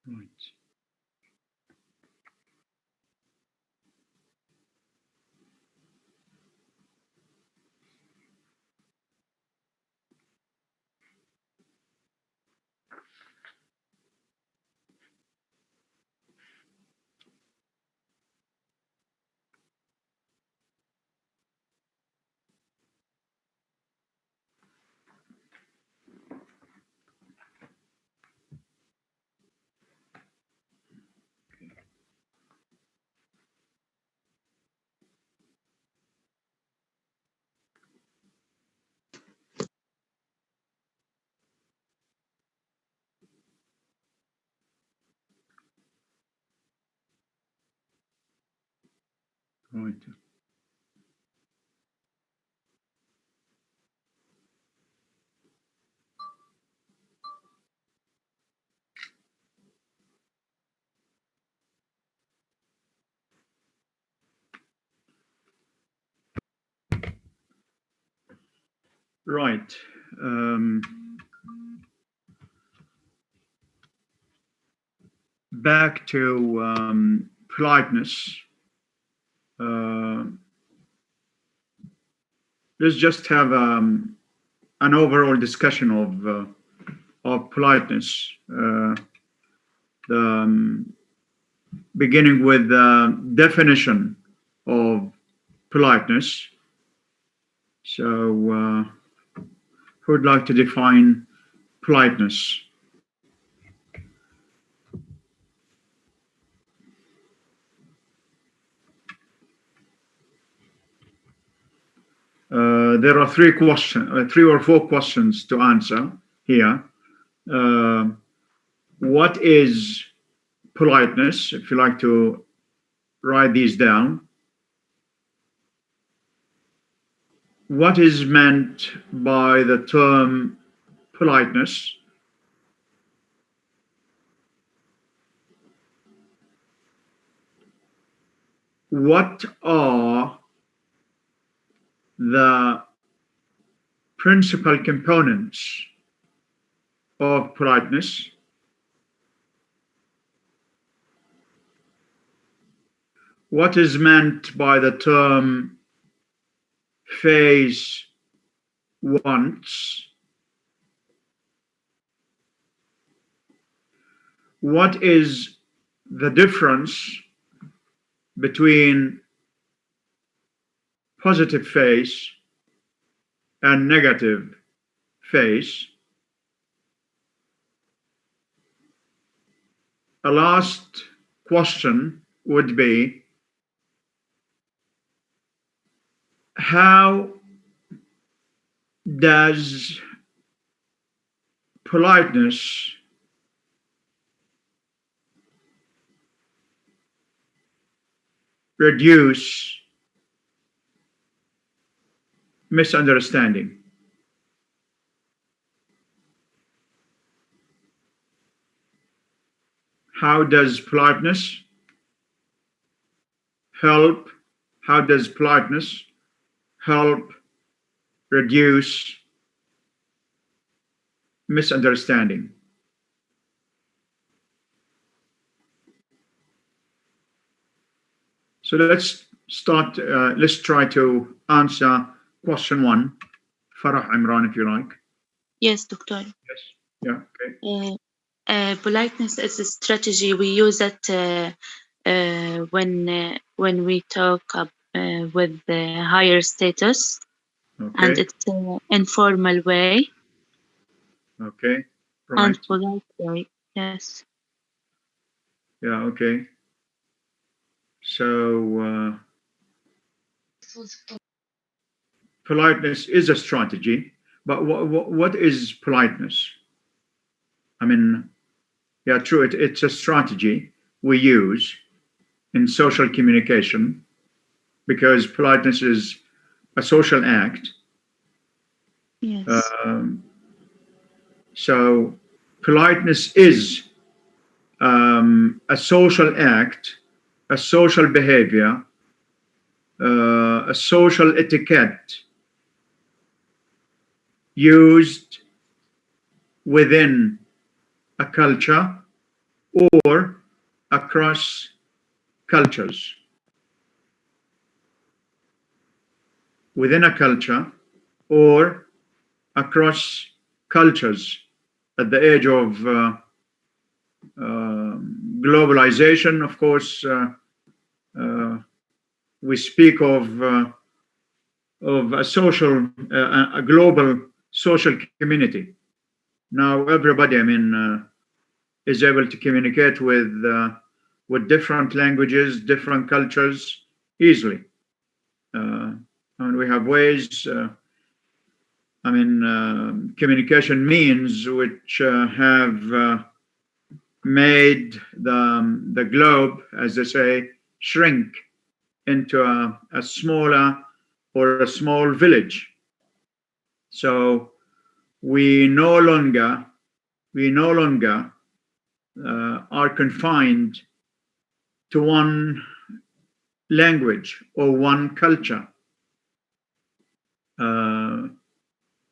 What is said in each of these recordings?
Right. Right. Right. Back to politeness. Uh, let's just have an overall discussion of politeness. The beginning with the definition of politeness. So, who would like to define politeness? There are three or four questions to answer here. Uh, what is politeness? If you like to write these down. What is meant by the term politeness? What are the principal components of politeness? What is meant by the term face once? What is the difference between positive face and negative face? A last question would be, how does politeness reduce misunderstanding? How does politeness help? How does politeness help reduce misunderstanding? So let's start. Let's try to answer question one. Farah Imran, if you like. Yes, Doctor. Yes. Yeah. Okay. Politeness is a strategy. We use it when we talk with the higher status, and Okay. it's an informal way Okay. and Right. polite way. Yes. Yeah. Okay. So politeness is a strategy, but what is politeness? I mean, yeah, true. It's a strategy we use in social communication because politeness is a social act. Yes. So politeness is a social act, a social behavior, a social etiquette used within a culture or across cultures. Within a culture or across cultures. At the age of globalization, of course, we speak of a global social community. Now everybody, is able to communicate with different languages, different cultures easily. And we have ways. Communication means which have made the globe, as they say, shrink into a smaller or a small village. So we no longer are confined to one language or one culture.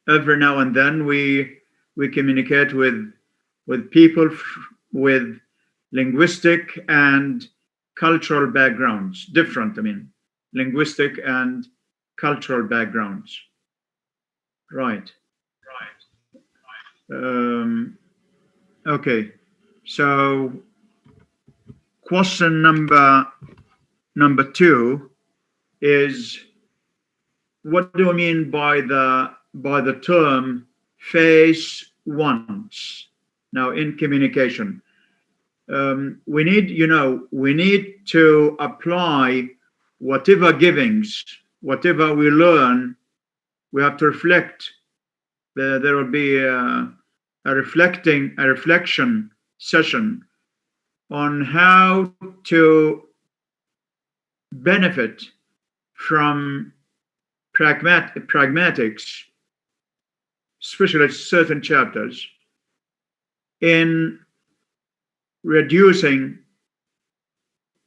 Every now and then we communicate with people with linguistic and cultural backgrounds, different, linguistic and cultural backgrounds. Right. Okay. So question number 2 is, what do I mean by the term face once? Now, in communication, we need to apply whatever givings, whatever we learn. We have to reflect. There will be a reflection session on how to benefit from pragmatics, especially certain chapters, in reducing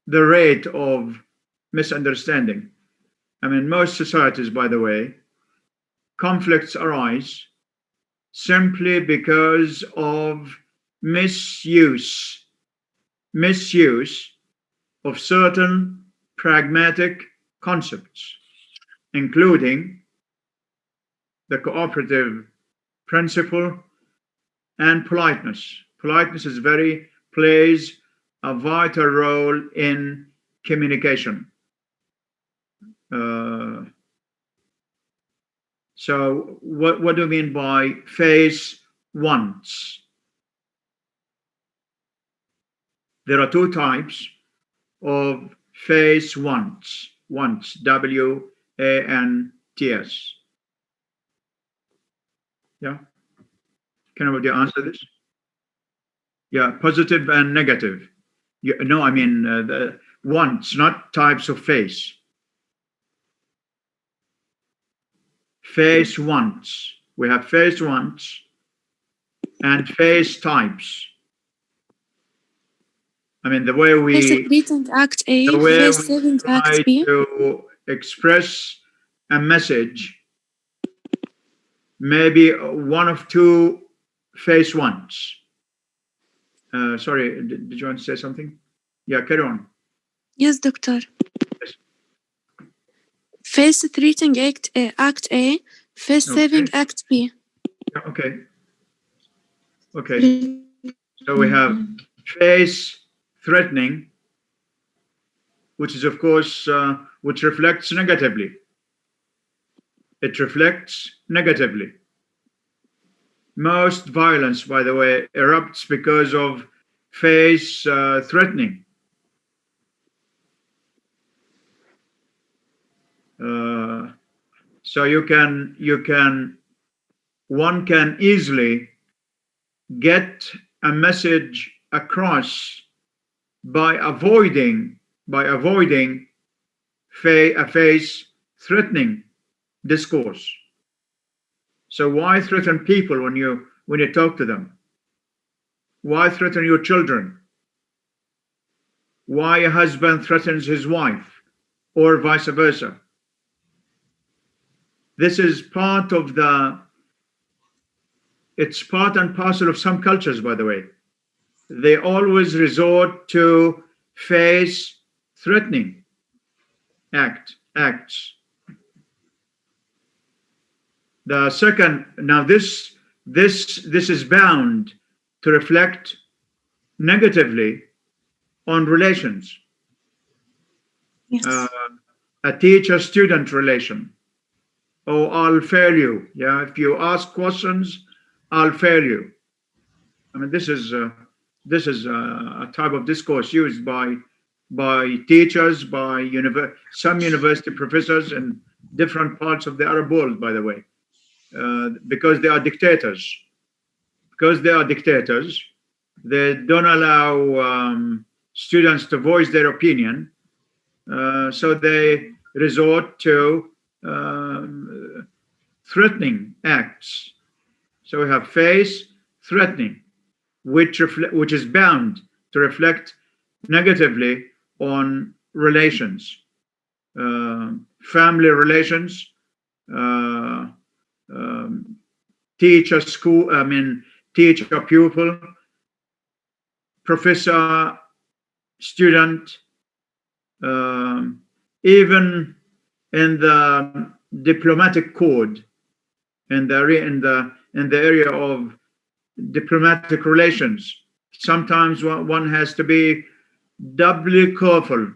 the rate of misunderstanding. Most societies, by the way, conflicts arise simply because of misuse of certain pragmatic concepts, including the cooperative principle and politeness. Politeness plays a vital role in communication. So what do you mean by face once? There are 2 types of face once. Once, W-A-N-T-S. Yeah. Can anybody answer this? Yeah, positive and negative. The once, not types of face. Face once. We have face once and face types. The way we Face act A, the way face we saving try act B. to express a message, maybe one of 2 face once. Sorry, did you want to say something? Yeah, carry on. Yes, doctor. Yes. Face treating act A, face saving act B. Yeah, okay. So we have face threatening, which is, of course, which reflects negatively. It reflects negatively. Most violence, by the way, erupts because of face threatening. So one can easily get a message across by avoiding a face threatening discourse. So why threaten people when you talk to them? Why threaten your children? Why a husband threatens his wife, or vice versa? This is it's part and parcel of some cultures, by the way. they always resort to face threatening acts. The second, now this is bound to reflect negatively on relations. Yes. A teacher-student relation. Oh, I'll fail you. Yeah, if you ask questions, I'll fail you. I mean, this is a type of discourse used by teachers, by some university professors in different parts of the Arab world, by the way, because they are dictators. Because they are dictators, they don't allow students to voice their opinion, so they resort to threatening acts. So we have face threatening, which is bound to reflect negatively on relations, family relations, uh, um, teacher school. I mean, teacher pupil, professor student, even in the diplomatic code, in the area of diplomatic relations. Sometimes one has to be doubly careful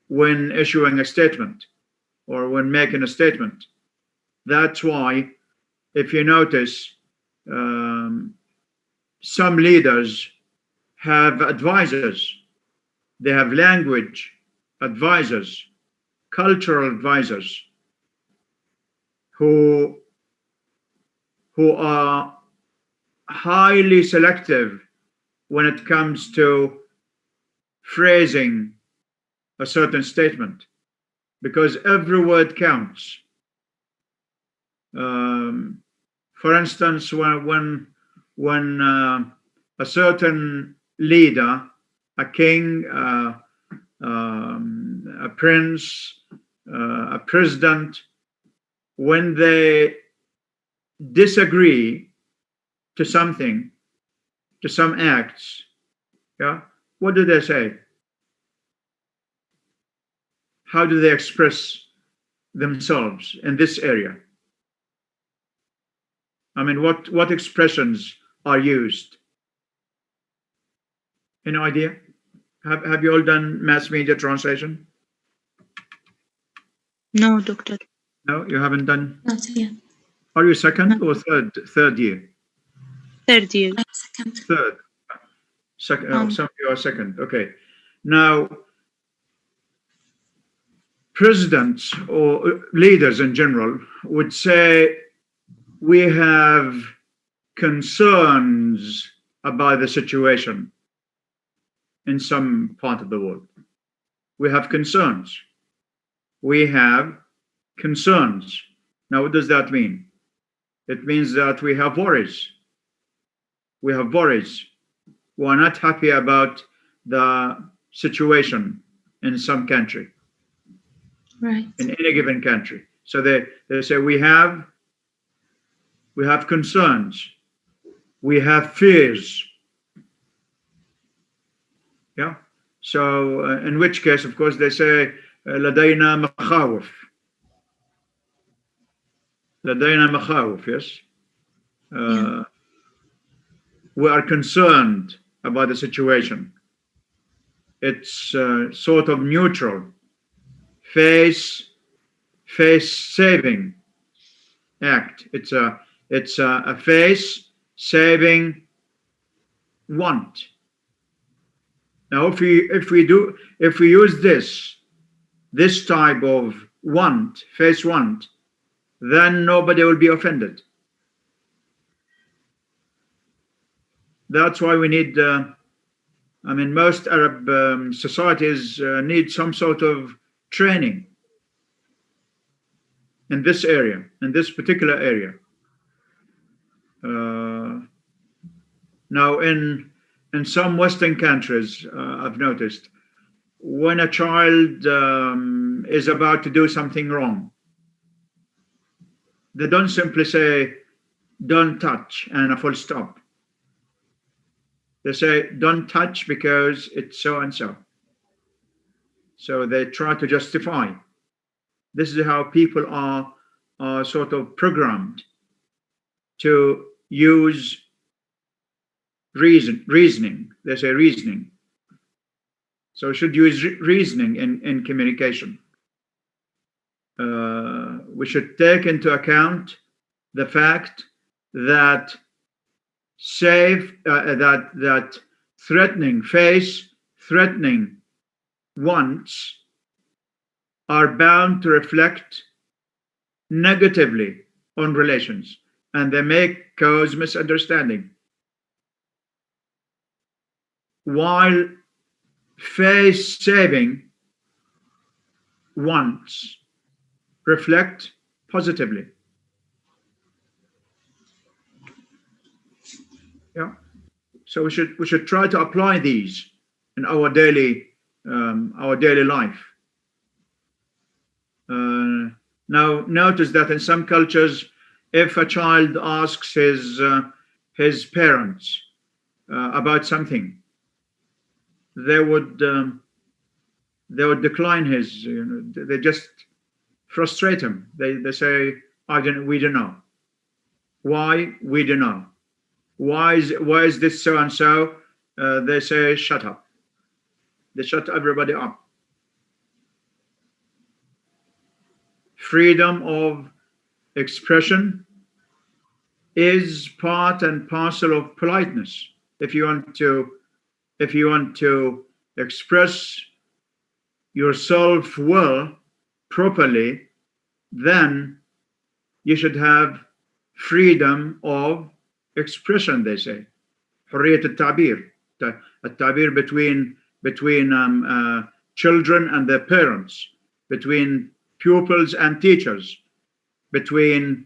when issuing a statement or when making a statement. That's why, if you notice, some leaders have advisors. They have language advisors, cultural advisors, who are highly selective when it comes to phrasing a certain statement, because every word counts. For instance, when a certain leader, a king, a prince, a president, when they disagree to something, to some acts, yeah, what do they say? How do they express themselves in this area? I mean, what expressions are used? Any idea? Have you all done mass media translation? No, doctor. No, you haven't done. Not yet. Are you second or third year? Third year. I'm second. Third. Second. Oh, some of you are second. Okay. Now, presidents or leaders in general would say we have concerns about the situation in some part of the world. We have concerns. We have concerns. Now, what does that mean? It means that we have worries. We have worries. We are not happy about the situation in some country, Right. in any given country. So they say we have concerns. We have fears. Yeah. So in which case, of course, they say لدينا مخاوف. لدينا مخاوف. Yes. Yeah. We are concerned about the situation. It's sort of neutral, face saving act. It's a face saving want. Now, if we use this type of want, face want, then nobody will be offended. That's why we need. I mean, most Arab societies need some sort of training in this area, in this particular area. Now, in some Western countries, I've noticed, when a child is about to do something wrong, they don't simply say, "Don't touch," and a full stop. They say, don't touch because it's so and so. So they try to justify. This is how people are sort of programmed to use reasoning. They say reasoning. So we should use reasoning in communication. We should take into account the fact that that threatening wants are bound to reflect negatively on relations, and they may cause misunderstanding. While face-saving wants reflect positively. Yeah. So we should try to apply these in our daily life. Now, notice that in some cultures, if a child asks his parents about something, they would decline his. They just frustrate him. They say, we don't know. Why? We don't know. Why is this so and so? They say, shut up. They shut everybody up. Freedom of expression is part and parcel of politeness. If you want to express yourself well, properly, then you should have freedom of expression, they say. حرية التعبير. التعبير between children and their parents, between pupils and teachers, between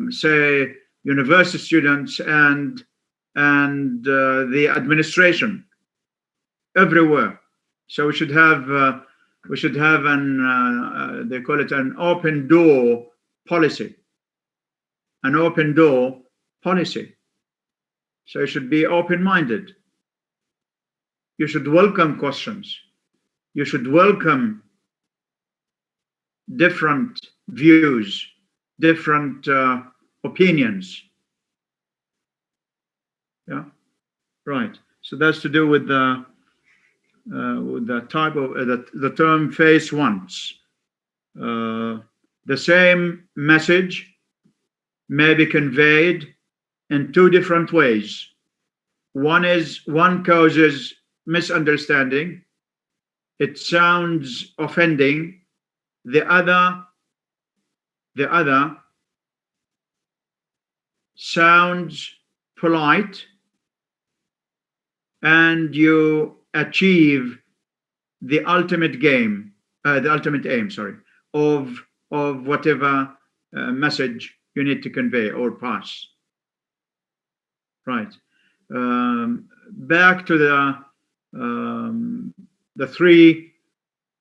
say university students and the administration, everywhere. So we should have an they call it an open door policy. An open door policy. So you should be open-minded. You should welcome questions. You should welcome different views, different opinions. Yeah, right. So that's to do with the type of the term face once. The same message may be conveyed in two different ways. One causes misunderstanding. It sounds offending. The other sounds polite, and you achieve the ultimate aim, of whatever message you need to convey or pass. Right. Back to the three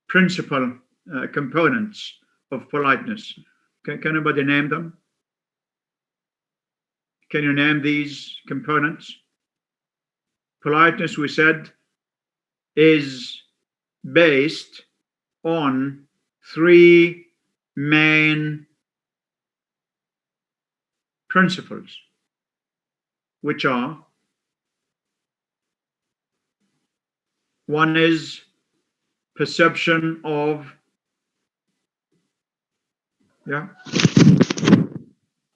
principal components of politeness. Can anybody name them? Can you name these components? Politeness, we said, is based on three main principles, which are: one is perception of,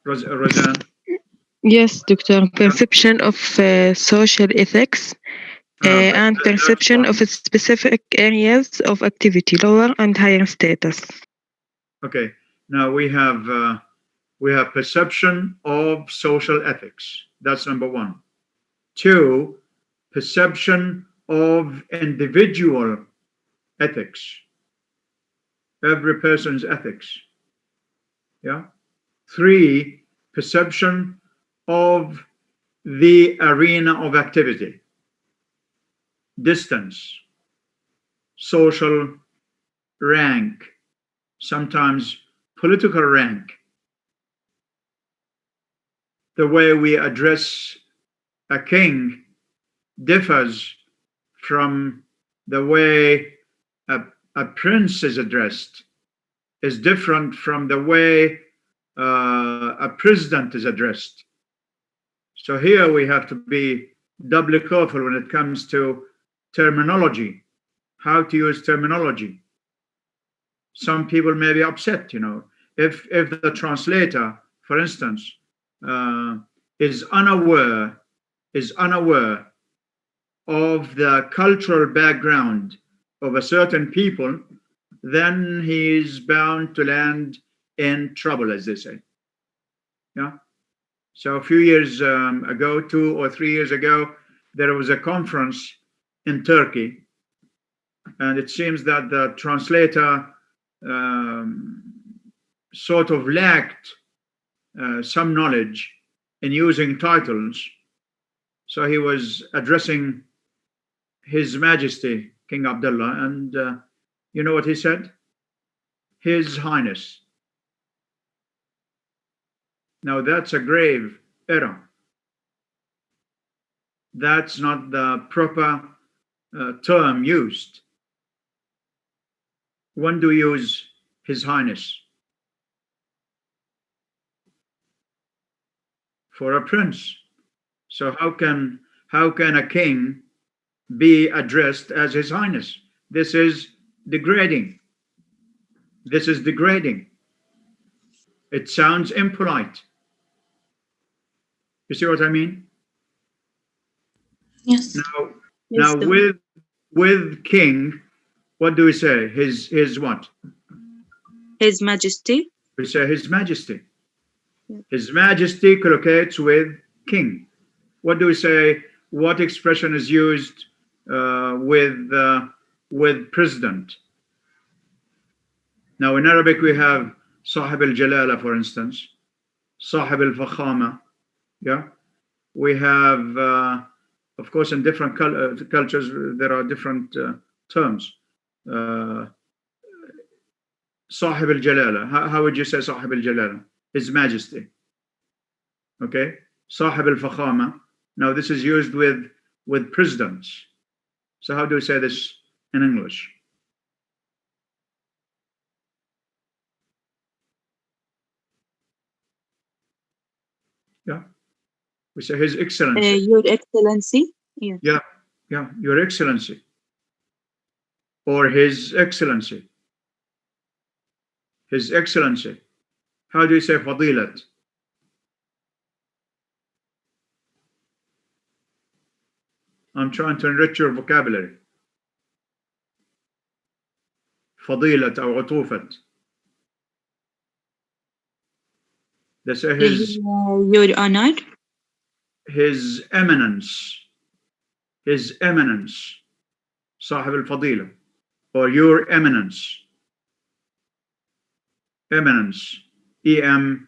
Roseanne? Yes, Doctor. Perception of social ethics and perception of specific areas of activity, lower and higher status. Okay. Now we have perception of social ethics. That's number one. Two, perception of individual ethics. Every person's ethics. Yeah. Three, perception of the arena of activity. Distance, social rank, sometimes political rank, the way we address a king differs from the way a prince is addressed, is different from the way a president is addressed. So here we have to be doubly careful when it comes to terminology, how to use terminology. Some people may be upset, if the translator, for instance, is unaware of the cultural background of a certain people, then he is bound to land in trouble, as they say. Yeah. So a few years ago, 2 or 3 years ago, there was a conference in Turkey, and it seems that the translator sort of lacked some knowledge in using titles. So he was addressing His Majesty King Abdullah, and you know what he said? His Highness. Now that's a grave error. That's not the proper term used. When do you use His Highness? For a prince. So how can a king be addressed as His Highness? This is degrading. This is degrading. It sounds impolite. You see what I mean? Yes. Now with king, what do we say? His what? His Majesty. We say His Majesty. His Majesty collocates with king. What do we say? What expression is used with president? Now in Arabic we have Sahib al-Jalala, for instance, Sahib al-Fakhama. Yeah, we have, of course, in different cultures there are different terms. Sahib al-Jalala. How would you say Sahib al-Jalala? His Majesty. Okay. Sahib al-Fakhama. Now this is used with presidents. So how do we say this in English? Yeah. We say His Excellency. Your Excellency. Yeah. Yeah, Your Excellency. Or His Excellency. His Excellency. How do you say Fadilat? I'm trying to enrich your vocabulary. Fadilat or Utufat. They say Your Honor. His Eminence. His Eminence. Sahib al-Fadila. Or Your Eminence. Eminence. E-M-I-N-E-N-C-E.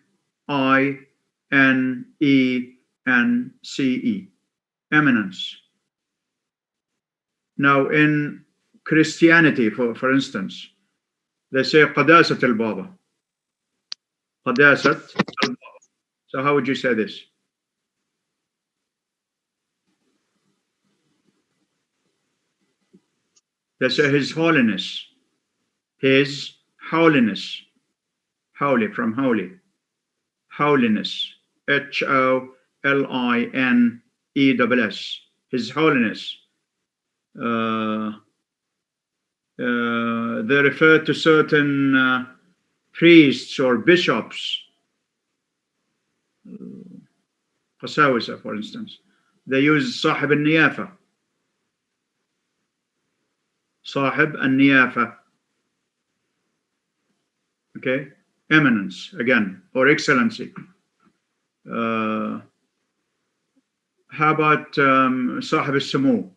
Eminence. Now in Christianity, for instance, they say Qadasat al-Baba. Qadasat al-Baba. So how would you say this? They say His Holiness. His Holiness. Holy from holy. Holiness. H-O-L-I-N-E-S-S. His Holiness. They refer to certain priests or bishops. Qasawisa, for instance. They use Sahib al-Niyafa. Sahib al-Niyafa. Okay. Eminence, again, or excellency. How about Sahib al-Samu?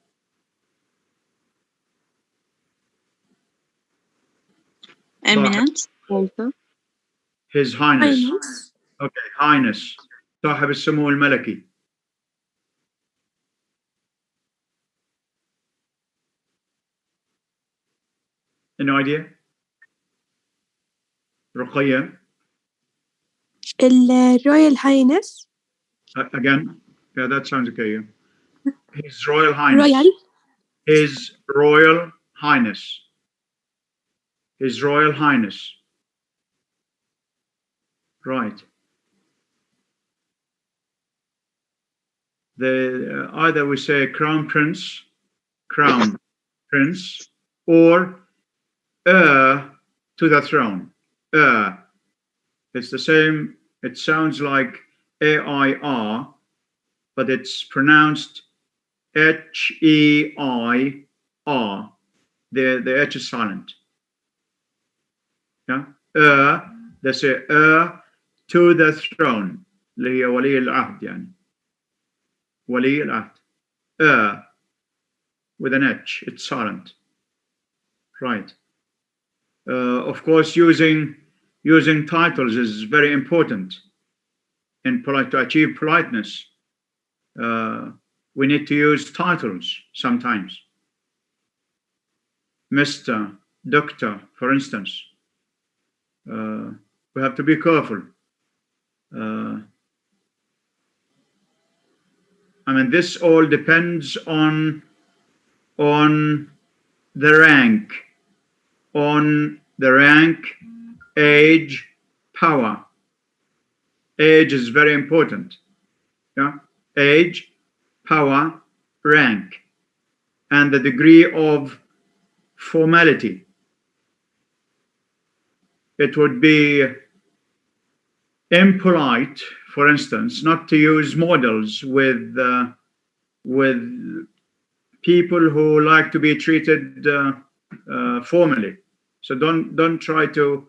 Eminence. Also. His Highness. Highness. Okay, Highness. Sahib al-Samu al-Malaki. Any idea? Ruqayya? Royal Highness. Again? Yeah, that sounds okay. Yeah. His Royal Highness. Royal. His Royal Highness. His Royal Highness. Right. Either we say Crown Prince, or heir to the throne. It's the same. It sounds like AIR, but it's pronounced HEIR. The H is silent. Yeah. They say heir to the throne. اللي هي ولي العهد يعني. ولي العهد. With an H, it's silent. Right. Of course, using titles is very important in to achieve politeness. We need to use titles sometimes. Mr., Doctor, for instance. We have to be careful. I mean, this all depends on the rank, age, power. Age is very important. Yeah, age, power, rank, and the degree of formality. It would be impolite, for instance, not to use models with people who like to be treated formally. So don't try to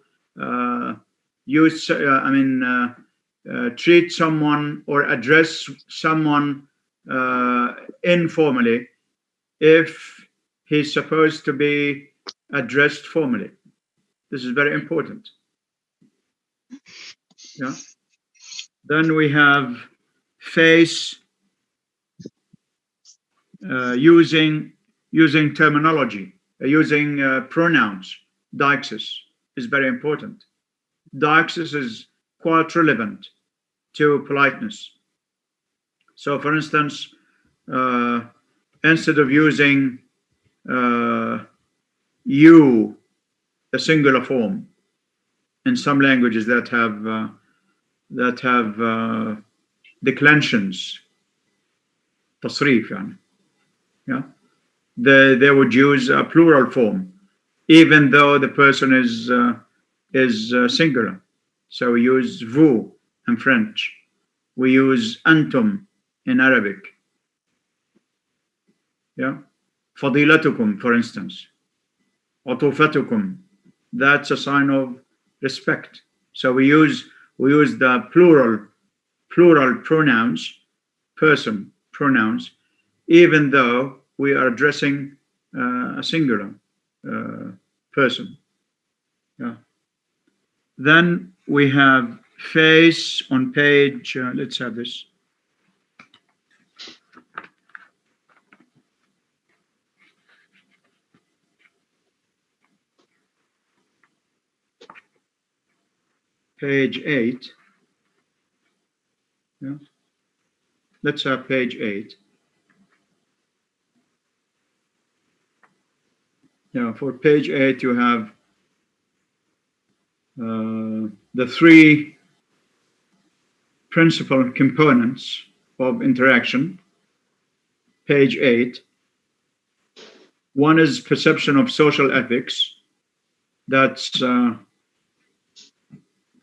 treat someone or address someone informally if he's supposed to be addressed formally. This is very important. Yeah. Then we have face, using terminology, using pronouns. Deixis is very important. Deixis is quite relevant to politeness. So, for instance, instead of using you, a singular form, in some languages that have declensions, تصريف يعني. Yeah, they would use a plural form, even though the person is singular. So we use vous in French. We use antum in Arabic. Yeah, فضيلتكم, for instance. عطوفتكم. That's a sign of respect. So we use the plural pronouns, person pronouns, even though we are addressing a singular person. Yeah. Then we have face on page. Let's have this. Page 8. Yeah. Let's have page 8. Yeah, for page 8 you have the three principal components of interaction. Page 8. One is perception of social ethics. That's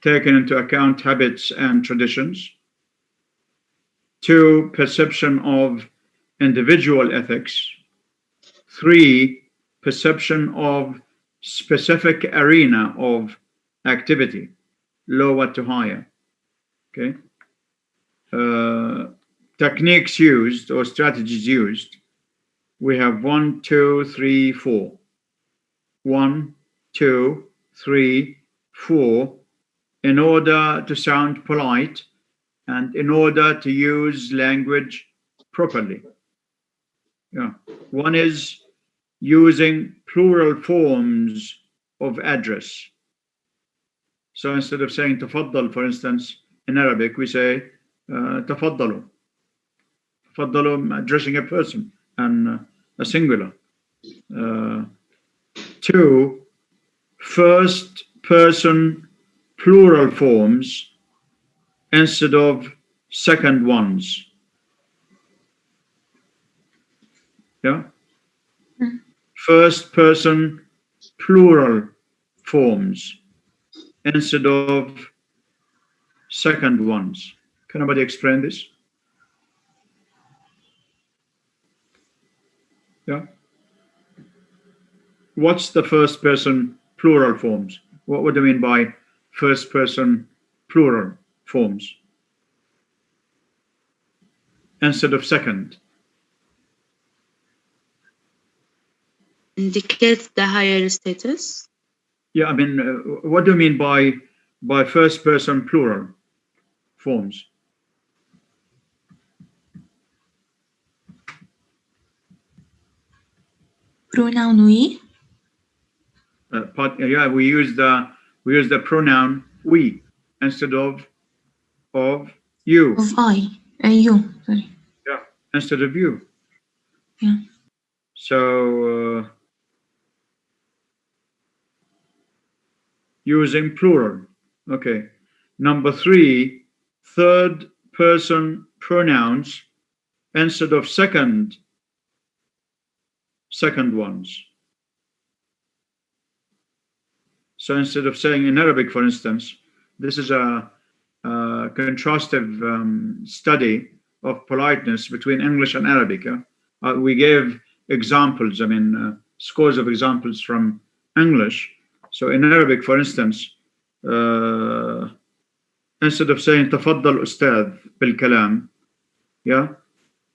taken into account habits and traditions. 2, perception of individual ethics. 3, perception of specific arena of activity, lower to higher. Okay. Techniques used or strategies used. We have 1, 2, 3, 4. 1, 2, 3, 4. In order to sound polite and in order to use language properly. Yeah. One is using plural forms of address. So instead of saying تفضل, for instance, in Arabic, we say تفضلوا. تفضلوا addressing a person and a singular. 2, first person plural forms instead of second ones. Yeah. First person plural forms instead of second ones. Can anybody explain this? Yeah. What's the first person plural forms? What do you mean by first person plural forms instead of second? Indicates the higher status. Yeah, I mean, what do you mean by first person plural forms? Pronoun we. Yeah, we use the pronoun we instead of you. Of I. You. Sorry. Yeah, instead of you. Yeah. So using plural. Okay. Number 3, third person pronouns instead of second ones. So instead of saying in Arabic, for instance, this is a contrastive study of politeness between English and Arabic. We gave examples, I mean, scores of examples from English. So in Arabic, for instance, instead of saying تفضل أستاذ بالكلام, yeah,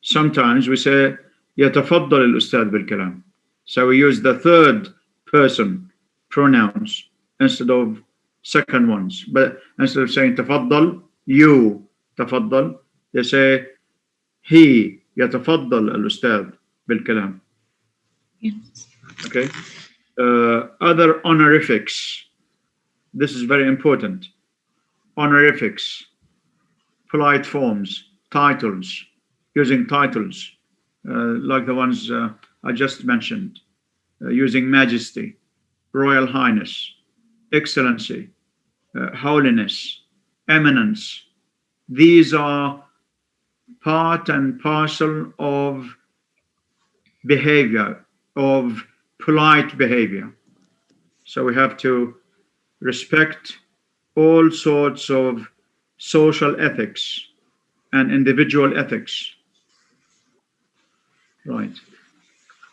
sometimes we say يتفضل الأستاذ بالكلام. So we use the third person pronouns instead of second ones. But instead of saying تفضل, you تفضل, they say he يتفضل الأستاذ بالكلام. Yes. Okay. Other honorifics. This is very important. Honorifics, polite forms, titles, using titles like the ones I just mentioned, using majesty, royal highness, excellency, holiness, eminence. These are part and parcel of behavior, of polite behavior. So we have to respect all sorts of social ethics and individual ethics. Right.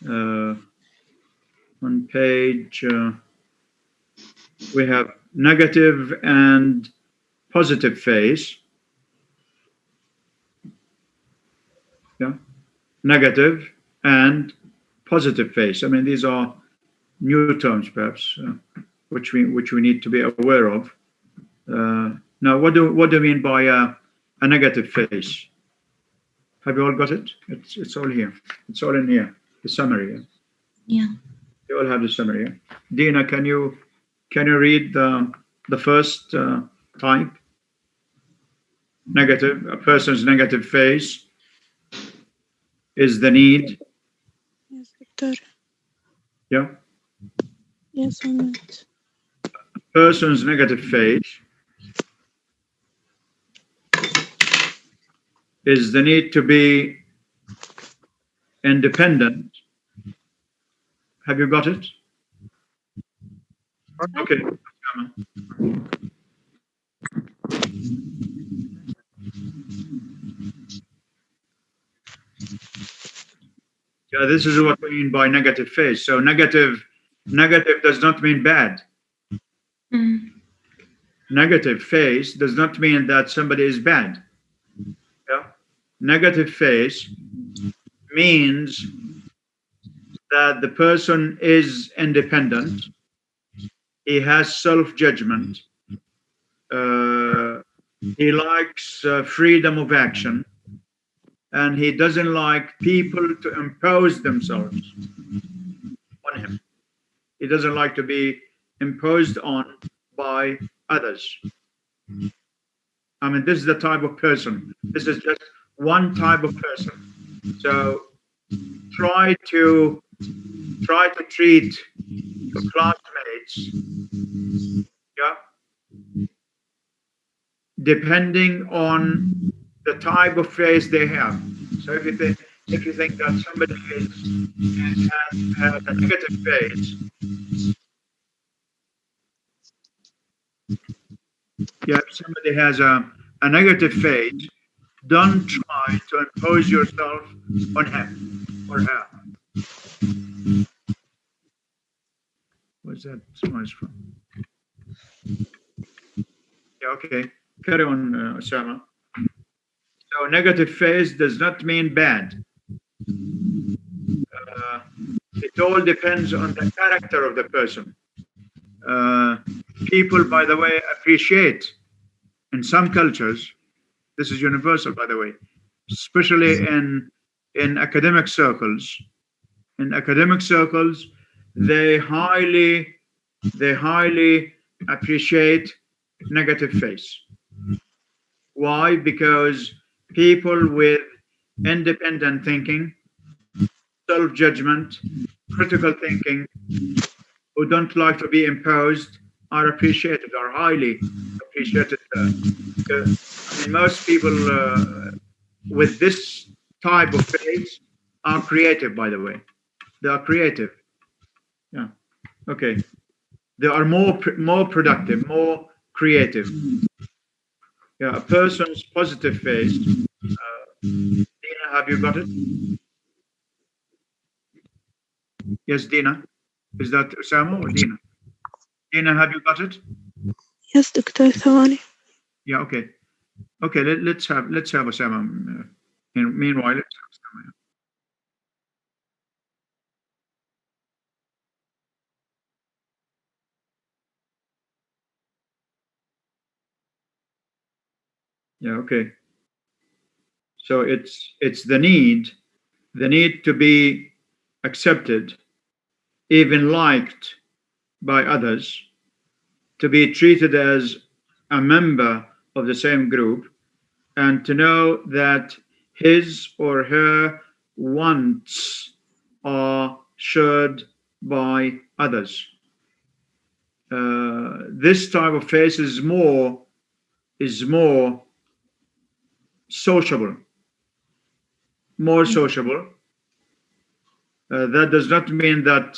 On page, we have negative and positive phase. Yeah. Negative and positive phase. I mean, these are new terms, perhaps, which we need to be aware of. Now, what do you mean by a negative phase? Have you all got it? It's all here. It's all in here. The summary. Yeah. You all have the summary. Yeah? Dina, can you read the first type? Negative. A person's negative phase is the need. Yes, doctor. Yeah. Yes, 1 minute. Person's negative phase is the need to be independent. Have you got it? Okay. Yeah, this is what we mean by negative phase. So negative does not mean bad. Negative phase does not mean that somebody is bad. Yeah? Negative phase means that the person is independent. He has self-judgment. He likes freedom of action. And he doesn't like people to impose themselves on him. He doesn't like to be imposed on by others. I mean, this is the type of person. This is just one type of person. So try to treat your classmates, yeah, depending on the type of face they have. So if you think that somebody has a negative face, yeah, if somebody has a negative face, don't try to impose yourself on him or her. What's that noise from? Yeah, okay. Carry on, Osama. So negative face does not mean bad. It all depends on the character of the person. People, by the way, appreciate in some cultures. This is universal, by the way, especially in academic circles. In academic circles, they highly appreciate negative face. Why? Because people with independent thinking, self-judgment, critical thinking, who don't like to be imposed, are appreciated, are highly appreciated. I mean, most people with this type of face are creative, by the way. They are creative. Yeah. Okay. They are more productive, more creative. Yeah. A person's positive face. Dina, have you got it? Yes, Dina. Is that Osama or Dina? Dina, have you got it? Yes, دكتور ثواني. Yeah. Okay. Okay. Let's have Osama. Meanwhile, let's have Osama. Yeah. Okay. So it's the need to be accepted, even liked by others, to be treated as a member of the same group, and to know that his or her wants are shared by others. This type of face is more sociable, more sociable. That does not mean that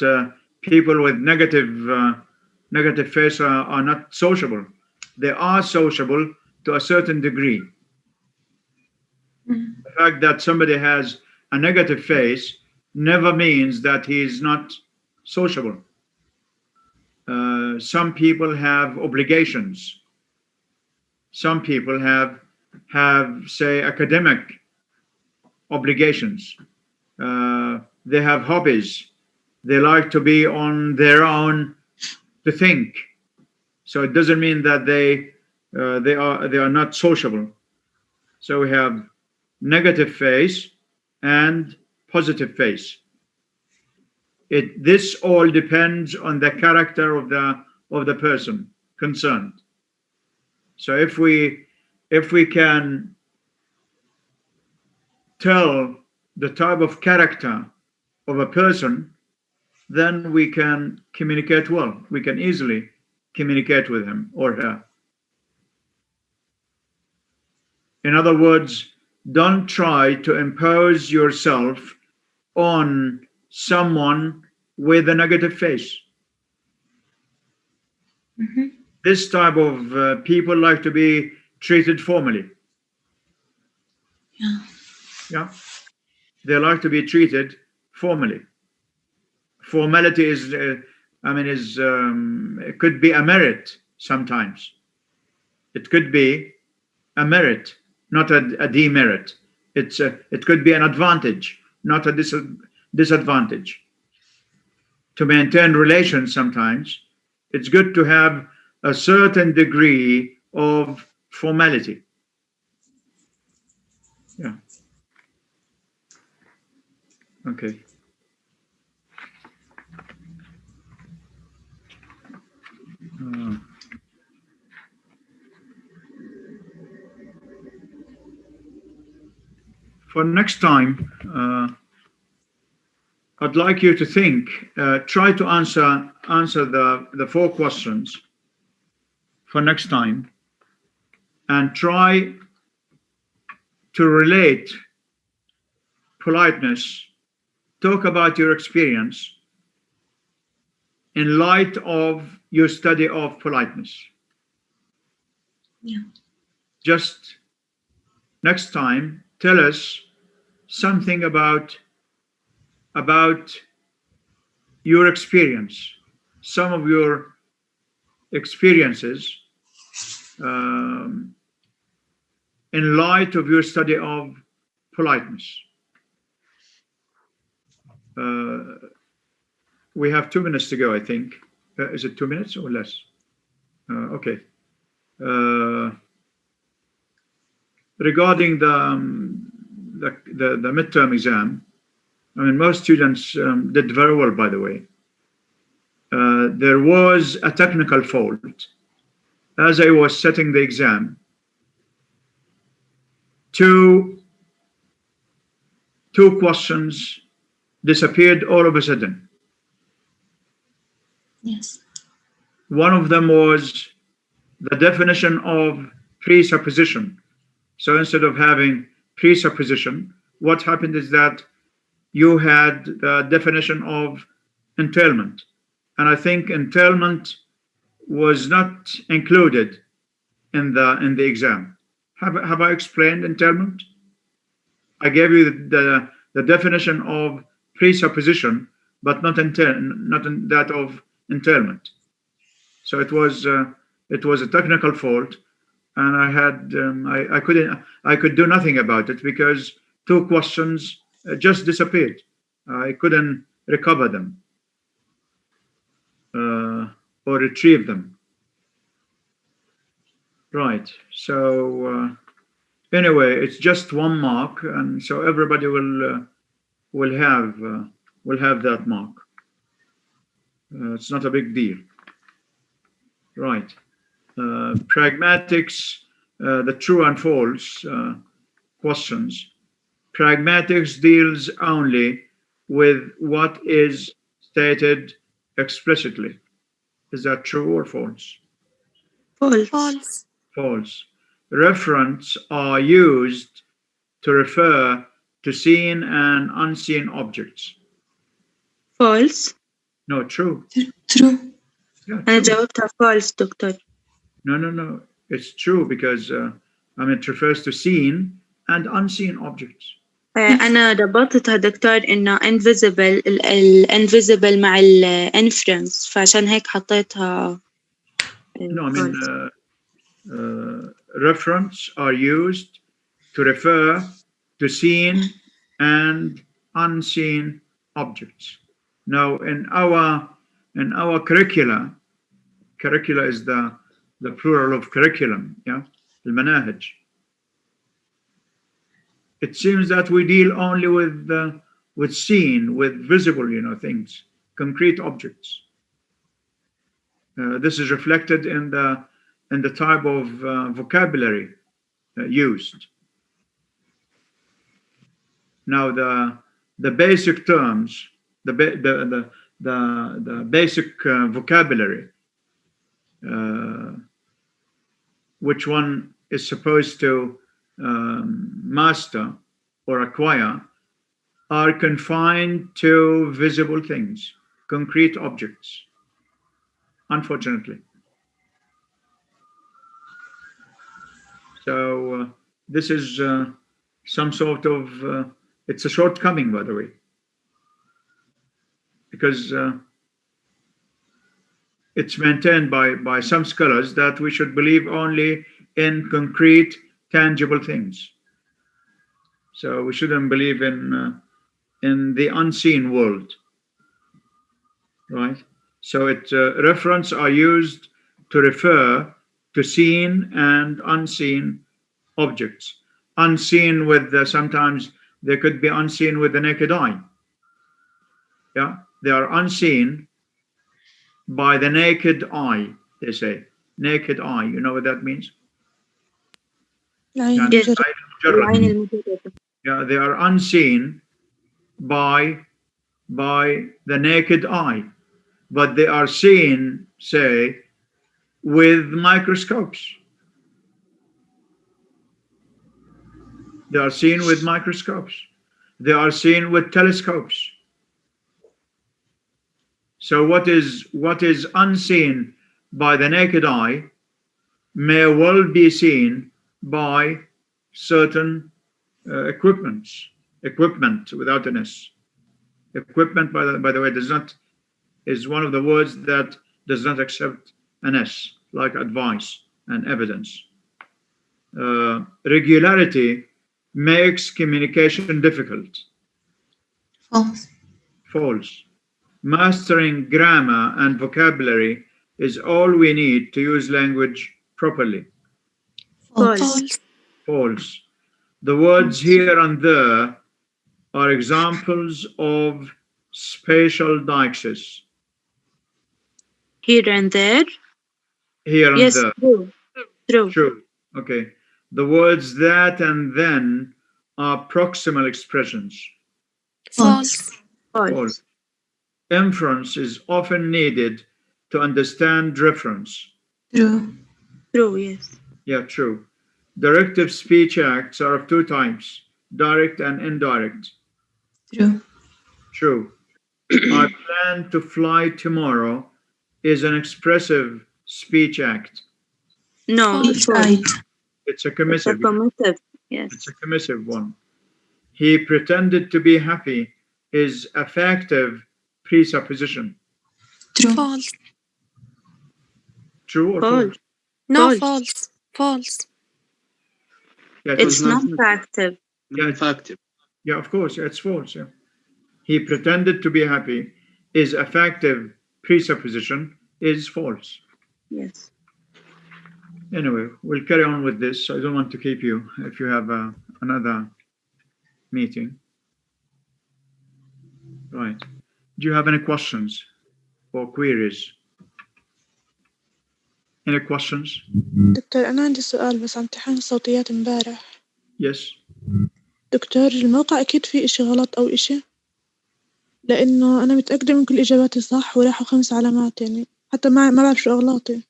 people with negative face are not sociable. They are sociable to a certain degree. The fact that somebody has a negative face never means that he is not sociable. Some people have obligations. Some people have say academic obligations. They have hobbies. They like to be on their own to think. So it doesn't mean that they are not sociable. So we have negative face and positive face. This all depends on the character of the person concerned. So if we can tell the type of character of a person, then we can communicate well. We can easily communicate with him or her. In other words, don't try to impose yourself on someone with a negative face. This type of people like to be treated formally. Yeah. They like to be treated formally. Formality is, it could be a merit sometimes. It could be a merit, not a demerit. It could be an advantage, not a disadvantage. To maintain relations sometimes, it's good to have a certain degree of formality. Yeah. Okay. For next time, I'd like you to think, try to answer the 4 questions for next time, and try to relate politeness, talk about your experience in light of your study of politeness. Yeah. Just next time, tell us something about your experience, some of your experiences in light of your study of politeness. We have 2 minutes to go, I think. Is it 2 minutes or less? Okay. Regarding the midterm exam, I mean, most students did very well, by the way. There was a technical fault. As I was setting the exam, two questions disappeared all of a sudden. Yes. One of them was the definition of presupposition. So instead of having presupposition, what happened is that you had the definition of entailment. And I think entailment was not included in the exam. Have I explained entailment? I gave you the definition of presupposition, but not in that of entailment. So it was a technical fault, and I had I could do nothing about it because 2 questions just disappeared. I couldn't recover them or retrieve them. Right. So anyway, it's just 1 mark, and so everybody will have that mark. It's not a big deal. Right. Pragmatics, the true and false questions. Pragmatics deals only with what is stated explicitly. Is that true or false? False. False. False. Referents are used to refer to seen and unseen objects. False. No, true. True. Yeah, أنا true. جاوبتها false دكتور. No. It's true because I mean, it refers to seen and unseen objects. أنا ربطتها دكتور إنه invisible invisible مع inference فعشان هيك حطيتها No, I mean, false. referents are used to refer to seen and unseen objects. Now, in our curricula is the plural of curriculum, yeah, المناهج. It seems that we deal only with seen, with visible, things, concrete objects. This is reflected in the type of vocabulary used. Now, the basic terms, the basic vocabulary, which one is supposed to master or acquire, are confined to visible things, concrete objects, unfortunately. So this is some sort of, it's a shortcoming, by the way, because it's maintained by some scholars that we should believe only in concrete, tangible things. So we shouldn't believe in the unseen world, right? So reference are used to refer to seen and unseen objects. Unseen with sometimes they could be unseen with the naked eye. Yeah, they are unseen by the naked eye. They say naked eye. You know what that means? العين يعني المجردة. العين المجردة. العين المجردة. Yeah, they are unseen by the naked eye, but they are seen, say, with microscopes. They are seen with microscopes. They are seen with telescopes. So what is unseen by the naked eye may well be seen by certain equipment without an S. Equipment, by the way, is one of the words that does not accept an S, like advice and evidence. Regularity makes communication difficult. False. False. Mastering grammar and vocabulary is all we need to use language properly. False. False. The words here and there are examples of spatial deixis. Here and there. Here and Yes, there. true. True. Okay. The words that and then are proximal expressions. False. False. Inference is often needed to understand reference. True. True, yes. Yeah, true. Directive speech acts are of two types, direct and indirect. True. True. I plan to fly tomorrow is an expressive speech act. No, False. false. Right. It's a It's commissive. affirmative. Yes. It's a commissive one. He pretended to be happy is affective presupposition. True. False. True or False. false? No, False. false. False. Yeah, It's not- not active. yeah, Factive. yeah, of course, it's false. Yeah. He pretended to be happy is affective presupposition is false. Yes. Anyway, we'll carry on with this. I don't want to keep you if you have another meeting. Right. Do you have any questions or queries? Any questions? دكتور أنا عندي سؤال بس عن امتحان الصوتيات امبارح. Yes. دكتور الموقع أكيد فيه إشي غلط أو إشي، لأنه أنا متأكدة من كل إجاباتي صح وراحوا 5 علامات يعني حتى ما بعرف شو أغلاطي.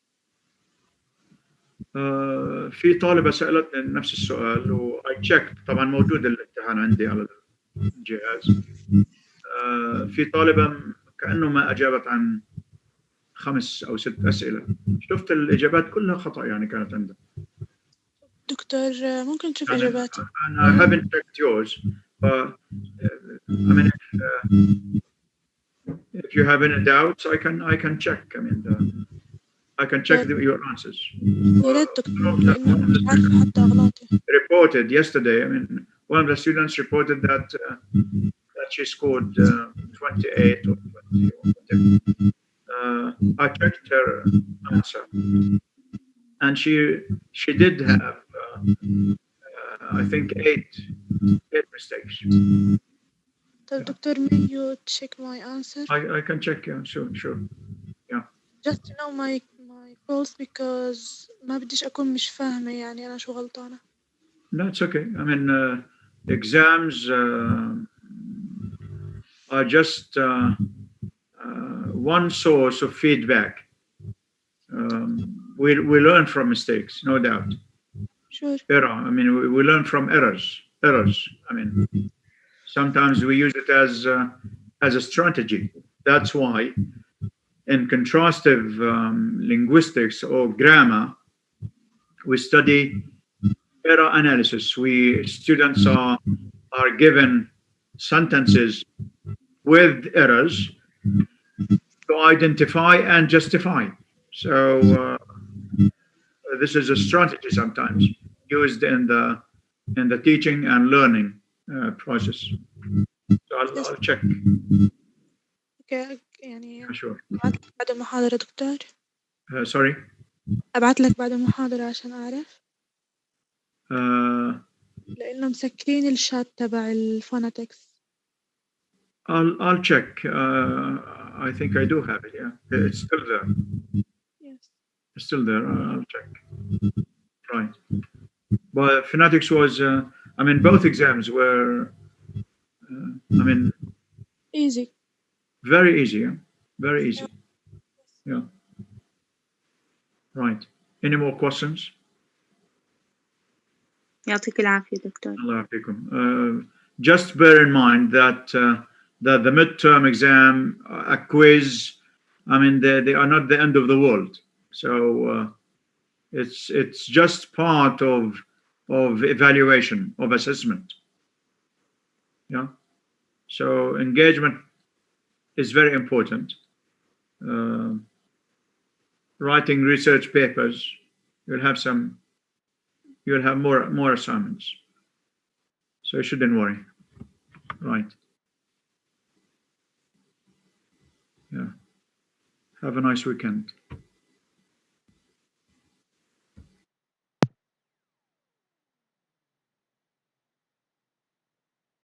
في طالبة سألتني نفس السؤال وأي تشيك، طبعا موجود الامتحان عندي على الجهاز. في طالبة كأنه ما أجابت عن 5 أو 6 أسئلة، شفت الإجابات كلها خطأ يعني كانت عندها. دكتور ممكن تشوف إجاباتي؟ I haven't checked yours, but I mean, if you have any doubts, I can check. I mean, I can check your answers. يا ريت دكتور لأنه مش عارفة حتى أغلاطي. Reported yesterday. I mean, one of the students reported that she scored 28 or 20 or whatever. I checked her answer, and she did have I think 8 mistakes. طيب دكتور may you check my answer? I can check. Yeah, sure. Just to know my faults because ما بديش أكون مش فاهمة يعني أنا شو غلطانة. No, it's okay. I mean, exams are just one source of feedback. We learn from mistakes, no doubt. Sure. Error. I mean, we learn from errors. I mean, sometimes we use it as a strategy. That's why in contrastive linguistics or grammar, we study error analysis. Students are given sentences with errors to identify and justify. So this is a strategy sometimes used in the teaching and learning process. So I'll check. Okay. يعني Sure. أبعت لك بعد المحاضرة دكتور. Sorry. أبعت لك بعد المحاضرة عشان أعرف. لأنه مسكرين الشات تبع الفوناتكس. I'll check. I think I do have it. Yeah, it's still there. Yes. It's still there. I'll check. Right. But phonetics was. I mean, both exams were. I mean, easy. Very easy, yeah? Very easy. Yeah. Right. Any more questions? يعطيك العافية دكتور. Allah يعافيكم. Just bear in mind that the midterm exam, a quiz, I mean, they are not the end of the world. So it's just part of evaluation, of assessment. Yeah. So engagement is very important. Writing research papers, you'll have more assignments. So you shouldn't worry. Right. Yeah. Have a nice weekend.